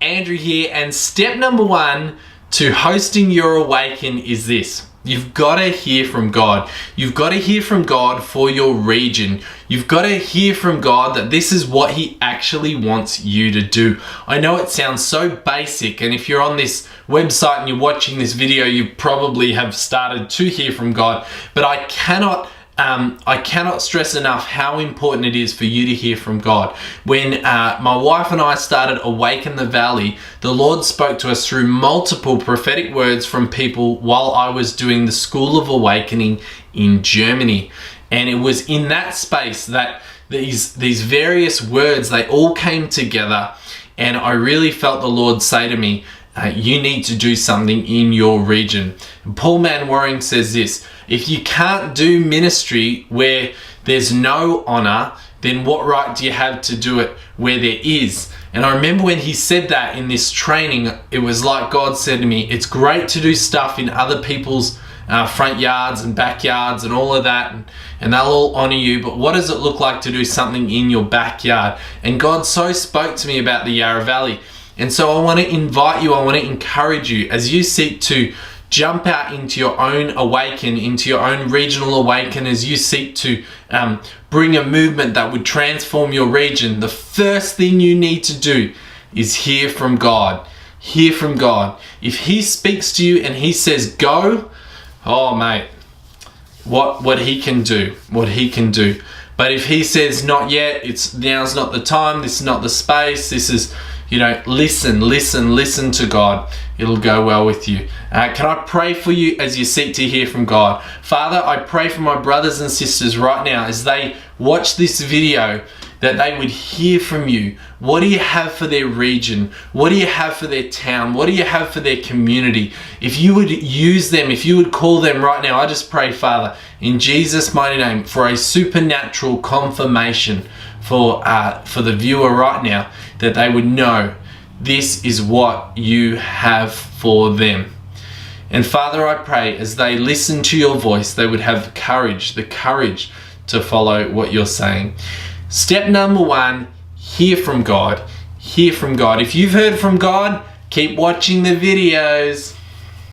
Andrew here, and step number one to hosting your Awaken is this. You've got to hear from God. You've got to hear from God for your region. You've got to hear from God that this is what He actually wants you to do. I know it sounds so basic, and if you're on this website and you're watching this video, you probably have started to hear from God, but I cannot stress enough how important it is for you to hear from God. When my wife and I started Awaken the Valley, the Lord spoke to us through multiple prophetic words from people while I was doing the School of Awakening in Germany. And it was in that space that these various words, they all came together, and I really felt the Lord say to me, you need to do something in your region. And Paul Manwaring says this: if you can't do ministry where there's no honor, then what right do you have to do it where there is? And I remember when he said that in this training, it was like God said to me, it's great to do stuff in other people's front yards and backyards and all of that, and they'll all honor you, but what does it look like to do something in your backyard? And God so spoke to me about the Yarra Valley. And so I want to invite you, I want to encourage you as you seek to jump out into your own awaken, into your own regional awaken, as you seek to bring a movement that would transform your region. The first thing you need to do is hear from God. Hear from God. If He speaks to you and He says go, oh mate, what He can do, what He can do. But if He says not yet, now's not the time, this is not the space, this is, listen to God. It'll go well with you. Can I pray for you as you seek to hear from God? Father, I pray for my brothers and sisters right now as they watch this video, that they would hear from you. What do you have for their region? What do you have for their town? What do you have for their community? If you would use them, if you would call them right now, I just pray, Father, in Jesus' mighty name, for a supernatural confirmation for the viewer right now, that they would know this is what you have for them. And Father, I pray as they listen to your voice, they would have courage, the courage to follow what you're saying. Step number one, hear from God. Hear from God. If you've heard from God, keep watching the videos.